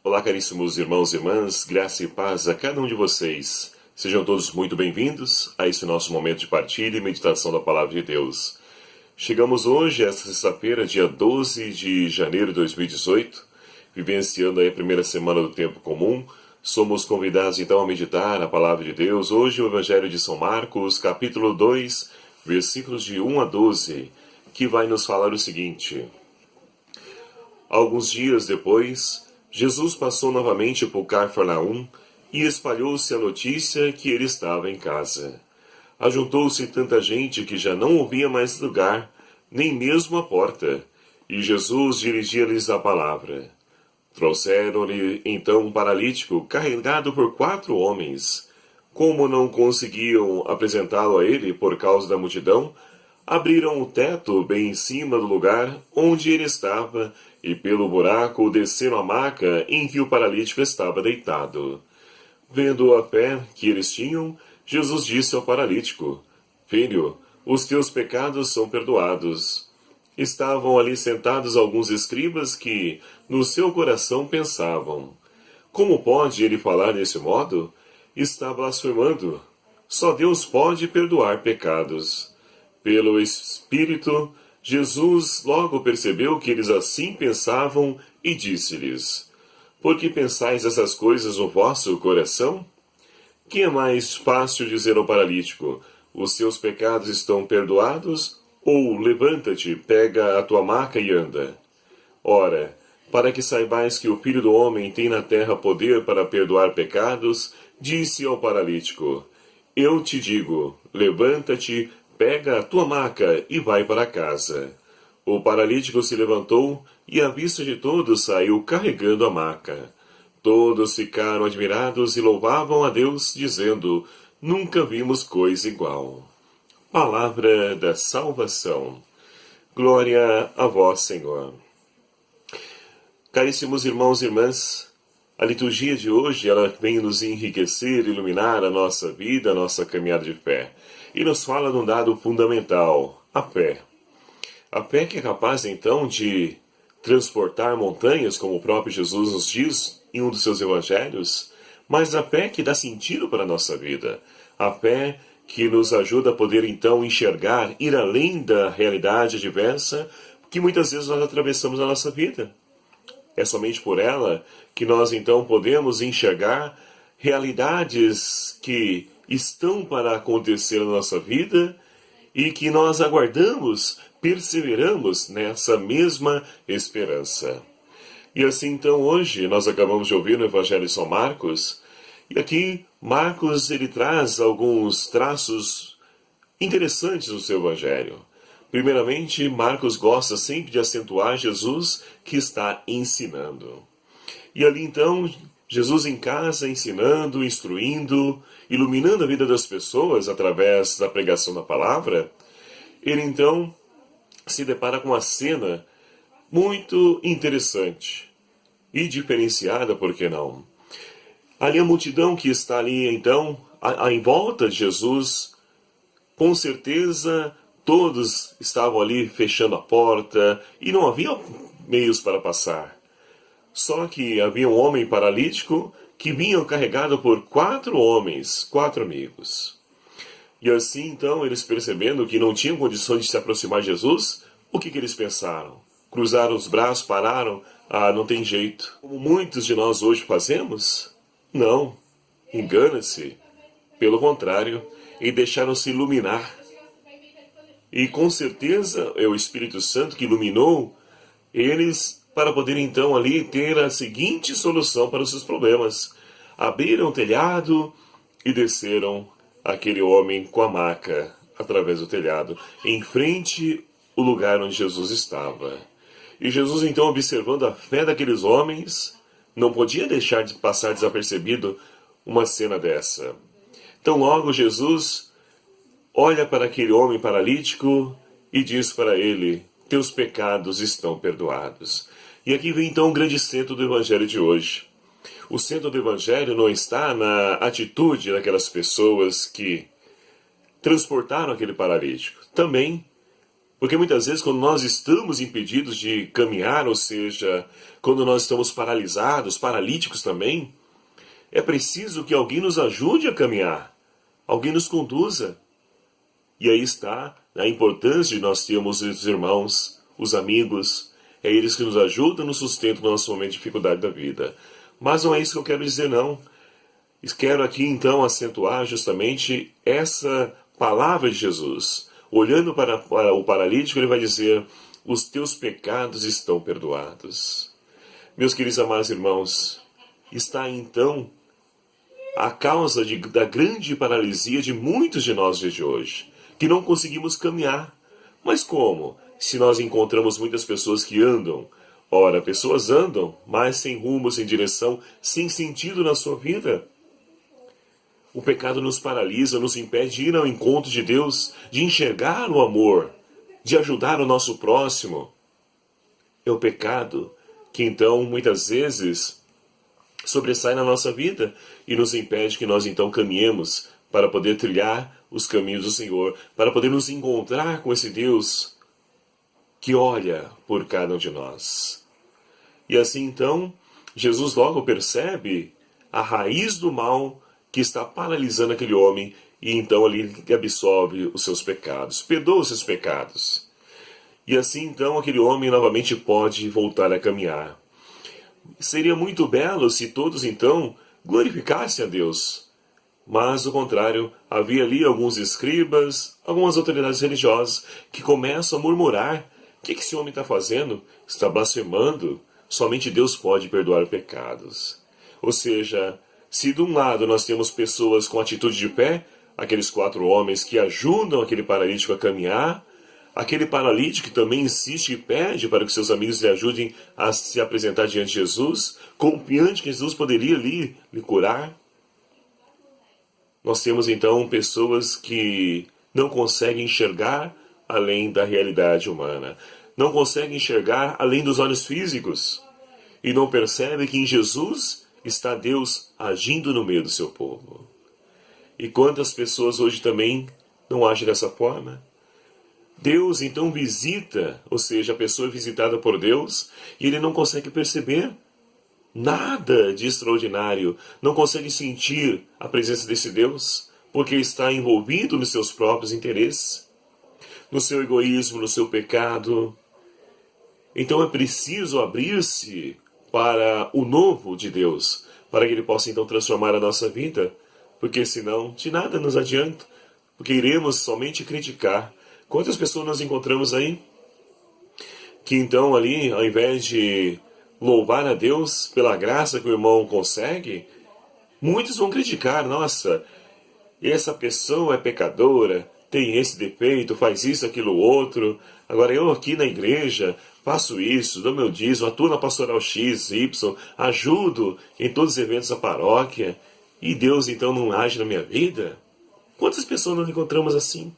Olá, caríssimos irmãos e irmãs, graça e paz a cada um de vocês. Sejam todos muito bem-vindos a esse nosso momento de partilha e meditação da Palavra de Deus. Chegamos hoje, esta sexta-feira, dia 12 de janeiro de 2018, vivenciando aí a primeira semana do tempo comum. Somos convidados então a meditar a Palavra de Deus. Hoje o Evangelho de São Marcos, capítulo 2, versículos de 1 a 12, que vai nos falar o seguinte. Alguns dias depois, Jesus passou novamente por Cafarnaum e espalhou-se a notícia que ele estava em casa. Ajuntou-se tanta gente que já não ouvia mais lugar, nem mesmo a porta, e Jesus dirigia-lhes a palavra. Trouxeram-lhe então um paralítico carregado por 4 homens. Como não conseguiam apresentá-lo a ele por causa da multidão, abriram o teto bem em cima do lugar onde ele estava e pelo buraco desceram a maca em que o paralítico estava deitado. Vendo a fé que eles tinham, Jesus disse ao paralítico, Filho, os teus pecados são perdoados. Estavam ali sentados alguns escribas que, no seu coração, pensavam, como pode ele falar desse modo? Está blasfemando. Só Deus pode perdoar pecados. Pelo Espírito, Jesus logo percebeu que eles assim pensavam e disse-lhes, Por que pensais essas coisas no vosso coração? Que é mais fácil dizer ao paralítico, os seus pecados estão perdoados, ou levanta-te, pega a tua maca e anda? Ora, para que saibais que o Filho do Homem tem na terra poder para perdoar pecados, disse ao paralítico, Eu te digo, levanta-te, pega a tua maca e vai para casa. O paralítico se levantou e, à vista de todos, saiu carregando a maca. Todos ficaram admirados e louvavam a Deus, dizendo, Nunca vimos coisa igual. Palavra da salvação. Glória a vós, Senhor. Caríssimos irmãos e irmãs, a liturgia de hoje ela vem nos enriquecer, iluminar a nossa vida, a nossa caminhada de fé. E nos fala de um dado fundamental, a fé. A fé que é capaz, então, de transportar montanhas, como o próprio Jesus nos diz em um dos seus evangelhos, mas a fé que dá sentido para a nossa vida. A fé que nos ajuda a poder, então, enxergar, ir além da realidade adversa que muitas vezes nós atravessamos na nossa vida. É somente por ela que nós, então, podemos enxergar realidades que estão para acontecer na nossa vida e que nós aguardamos, perseveramos nessa mesma esperança. E assim, então, hoje, nós acabamos de ouvir no Evangelho de São Marcos, e aqui Marcos ele traz alguns traços interessantes no seu Evangelho. Primeiramente, Marcos gosta sempre de acentuar Jesus que está ensinando. E ali, então, Jesus em casa, ensinando, instruindo, iluminando a vida das pessoas através da pregação da palavra, ele então se depara com uma cena muito interessante e diferenciada, por que não? Ali a multidão que está ali, então, em volta de Jesus, com certeza todos estavam ali fechando a porta e não havia meios para passar. Só que havia um homem paralítico que vinha carregado por 4 homens, 4 amigos. E assim, então, eles percebendo que não tinham condições de se aproximar de Jesus, o que eles pensaram? Cruzaram os braços, pararam? Ah, não tem jeito. Como muitos de nós hoje fazemos? Não. Engana-se. Pelo contrário, e deixaram-se iluminar. E com certeza é o Espírito Santo que iluminou eles para poder então ali ter a seguinte solução para os seus problemas. Abriram o telhado e desceram aquele homem com a maca através do telhado, em frente ao lugar onde Jesus estava. E Jesus então, observando a fé daqueles homens, não podia deixar de passar desapercebido uma cena dessa. Então logo Jesus olha para aquele homem paralítico e diz para ele, teus pecados estão perdoados. E aqui vem então o grande centro do Evangelho de hoje. O centro do Evangelho não está na atitude daquelas pessoas que transportaram aquele paralítico. Também Porque muitas vezes quando nós estamos impedidos de caminhar, ou seja, quando nós estamos paralisados, paralíticos também, é preciso que alguém nos ajude a caminhar, alguém nos conduza. E aí está a importância de nós termos os irmãos, os amigos, é eles que nos ajudam, nos sustentam no nosso momento de dificuldade da vida. Mas não é isso que eu quero dizer, não. Quero aqui então acentuar justamente essa palavra de Jesus. Olhando para o paralítico, ele vai dizer: os teus pecados estão perdoados. Meus queridos amados irmãos, está então a causa da grande paralisia de muitos de nós dias de hoje, que não conseguimos caminhar. Mas como? Se nós encontramos muitas pessoas que andam. Ora, pessoas andam, mas sem rumo, sem direção, sem sentido na sua vida. O pecado nos paralisa, nos impede de ir ao encontro de Deus, de enxergar o amor, de ajudar o nosso próximo. É o pecado que então, muitas vezes, sobressai na nossa vida e nos impede que nós então caminhemos para poder trilhar os caminhos do Senhor, para poder nos encontrar com esse Deus que olha por cada um de nós. E assim então, Jesus logo percebe a raiz do mal que está paralisando aquele homem e então ali absolve os seus pecados, perdoa os seus pecados. E assim então aquele homem novamente pode voltar a caminhar. Seria muito belo se todos então glorificassem a Deus. Mas, ao contrário, havia ali alguns escribas, algumas autoridades religiosas que começam a murmurar: o que esse homem está fazendo? Está blasfemando? Somente Deus pode perdoar pecados. Ou seja, se de um lado nós temos pessoas com atitude de pé, aqueles 4 homens que ajudam aquele paralítico a caminhar, aquele paralítico que também insiste e pede para que seus amigos lhe ajudem a se apresentar diante de Jesus, confiante que Jesus poderia lhe curar. Nós temos então pessoas que não conseguem enxergar além da realidade humana, não conseguem enxergar além dos olhos físicos, e não percebem que em Jesus está Deus agindo no meio do seu povo. E quantas pessoas hoje também não agem dessa forma? Deus então visita, ou seja, a pessoa é visitada por Deus, e ele não consegue perceber nada de extraordinário, não consegue sentir a presença desse Deus, porque está envolvido nos seus próprios interesses, no seu egoísmo, no seu pecado. Então é preciso abrir-se para o novo de Deus, para que ele possa então transformar a nossa vida, porque senão de nada nos adianta, porque iremos somente criticar. Quantas pessoas nós encontramos aí que então ali, ao invés de louvar a Deus pela graça que o irmão consegue, muitos vão criticar: nossa, essa pessoa é pecadora, tem esse defeito, faz isso, aquilo, outro. Agora eu aqui na igreja faço isso, dou meu dízimo, atuo na pastoral X, Y, ajudo em todos os eventos da paróquia, e Deus então não age na minha vida? Quantas pessoas nós encontramos assim?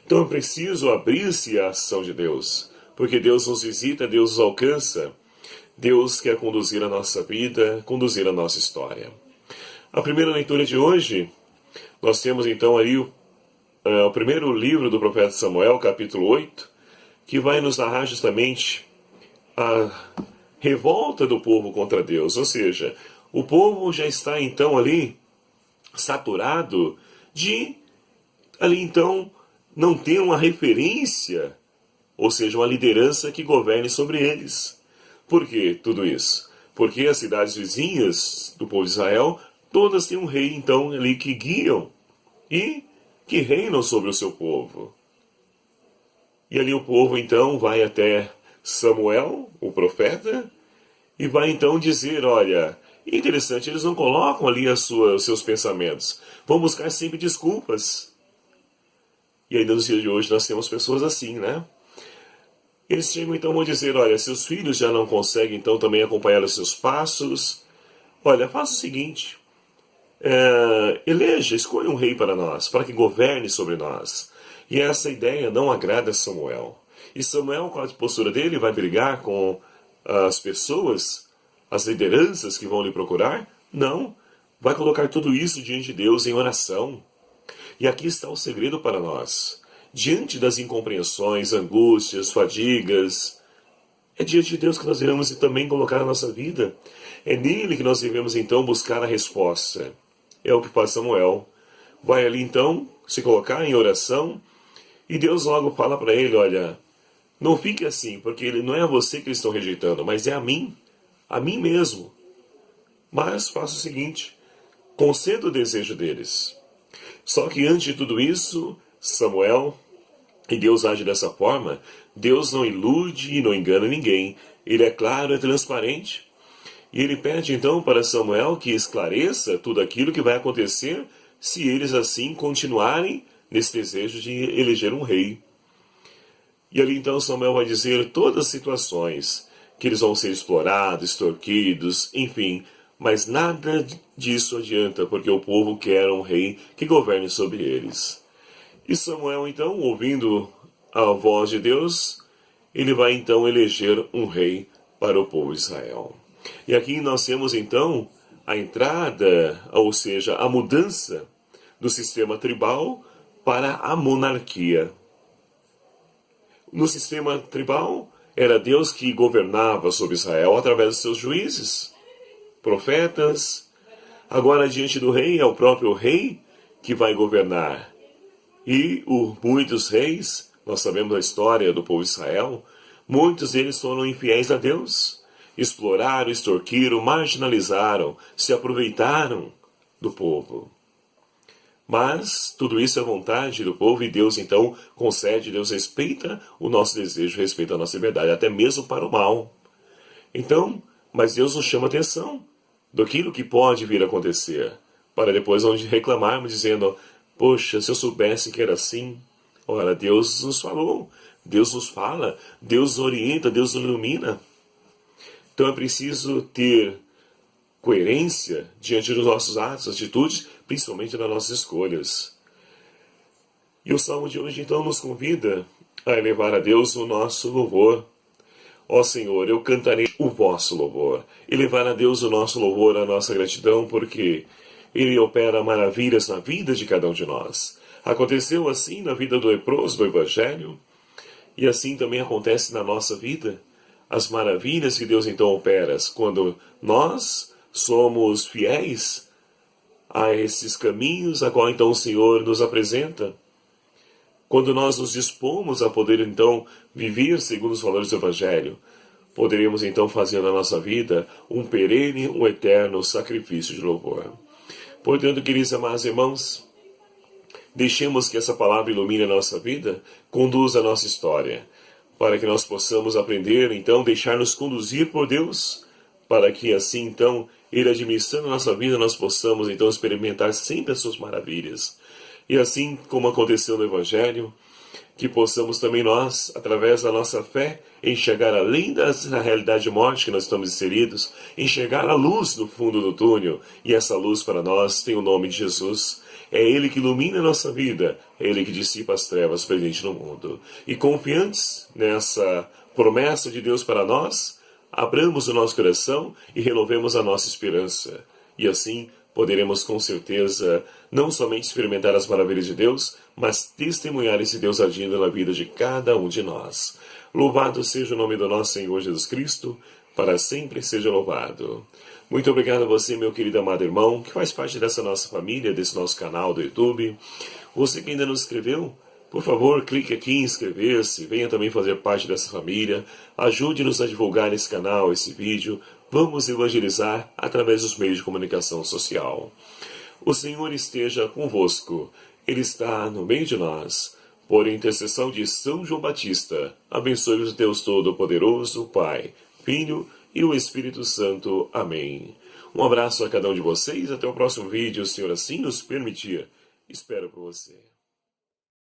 Então é preciso abrir-se à ação de Deus, porque Deus nos visita, Deus nos alcança, Deus quer conduzir a nossa vida, conduzir a nossa história. A primeira leitura de hoje, nós temos então ali o primeiro livro do profeta Samuel, capítulo 8, que vai nos narrar justamente a revolta do povo contra Deus. Ou seja, o povo já está então ali saturado de ali então não ter uma referência, ou seja, uma liderança que governe sobre eles. Por que tudo isso? Porque as cidades vizinhas do povo de Israel, todas têm um rei então ali que guiam e que reinam sobre o seu povo. E ali o povo então vai até Samuel, o profeta, e vai então dizer: olha, interessante, eles não colocam ali os seus pensamentos, vão buscar sempre desculpas. E ainda nos dias de hoje nós temos pessoas assim, né? Eles chegam então a dizer: olha, seus filhos já não conseguem então também acompanhar os seus passos. Olha, faça o seguinte, escolha um rei para nós, para que governe sobre nós. E essa ideia não agrada a Samuel. E Samuel, com a postura dele, vai brigar com as pessoas, as lideranças que vão lhe procurar? Não. Vai colocar tudo isso diante de Deus em oração. E aqui está o segredo para nós. diante das incompreensões, angústias, fadigas, é diante de Deus que nós devemos também colocar a nossa vida. É nele que nós devemos então buscar a resposta. É o que faz Samuel. Vai ali então se colocar em oração e Deus logo fala para ele, olha, não fique assim, porque ele não é a você que eles estão rejeitando, mas é a mim mesmo. Mas faça o seguinte, conceda o desejo deles. Só que antes de tudo isso, Samuel, e Deus age dessa forma, Deus não ilude e não engana ninguém. Ele é claro, é transparente. E ele pede então para Samuel que esclareça tudo aquilo que vai acontecer se eles assim continuarem nesse desejo de eleger um rei. E ali então Samuel vai dizer todas as situações, que eles vão ser explorados, extorquidos, enfim, mas nada disso adianta, porque o povo quer um rei que governe sobre eles. E Samuel então, ouvindo a voz de Deus, ele vai então eleger um rei para o povo de Israel. E aqui nós temos então a entrada, ou seja, a mudança do sistema tribal para a monarquia. No sistema tribal, era Deus que governava sobre Israel através dos seus juízes, profetas. Agora, diante do rei, é o próprio rei que vai governar. E muitos reis, nós sabemos a história do povo de Israel, muitos deles foram infiéis a Deus. Exploraram, extorquiram, marginalizaram, se aproveitaram do povo. Mas tudo isso é vontade do povo e Deus então concede, Deus respeita o nosso desejo, respeita a nossa liberdade, até mesmo para o mal. Então, mas Deus nos chama atenção daquilo que pode vir a acontecer, para depois onde reclamarmos dizendo, poxa, se eu soubesse que era assim. Ora, Deus nos falou, Deus nos fala, Deus nos orienta, Deus nos ilumina. Então é preciso ter coerência diante dos nossos atos, atitudes, principalmente nas nossas escolhas. E o Salmo de hoje então nos convida a elevar a Deus o nosso louvor. Ó Senhor, eu cantarei o vosso louvor. Elevar a Deus o nosso louvor, a nossa gratidão, porque Ele opera maravilhas na vida de cada um de nós. Aconteceu assim na vida do leproso do Evangelho, e assim também acontece na nossa vida. As maravilhas que Deus então opera quando nós somos fiéis a esses caminhos a qual então o Senhor nos apresenta. Quando nós nos dispomos a poder então viver segundo os valores do Evangelho, poderemos então fazer na nossa vida um perene, um eterno sacrifício de louvor. Portanto, queridos amados irmãos, deixemos que essa palavra ilumine a nossa vida, conduza a nossa história, para que nós possamos aprender, então, deixar-nos conduzir por Deus, para que assim, então, Ele administrando a nossa vida, nós possamos, então, experimentar sempre as suas maravilhas. E assim como aconteceu no Evangelho, que possamos também nós, através da nossa fé, enxergar além da realidade de morte que nós estamos inseridos, enxergar a luz no fundo do túnel, e essa luz para nós tem o nome de Jesus. É Ele que ilumina a nossa vida, é Ele que dissipa as trevas presentes no mundo. E confiantes nessa promessa de Deus para nós, abramos o nosso coração e renovemos a nossa esperança. E assim poderemos com certeza não somente experimentar as maravilhas de Deus, mas testemunhar esse Deus agindo na vida de cada um de nós. Louvado seja o nome do nosso Senhor Jesus Cristo, para sempre seja louvado. Muito obrigado a você, meu querido amado irmão, que faz parte dessa nossa família, desse nosso canal do YouTube. Você que ainda não se inscreveu, por favor, clique aqui em inscrever-se, venha também fazer parte dessa família, ajude-nos a divulgar esse canal, esse vídeo, vamos evangelizar através dos meios de comunicação social. O Senhor esteja convosco, Ele está no meio de nós. Por intercessão de São João Batista, abençoe-vos Deus Todo-Poderoso, Pai, Filho e o Espírito Santo. Amém. Um abraço a cada um de vocês, até o próximo vídeo, se o Senhor assim nos permitir. Espero por você.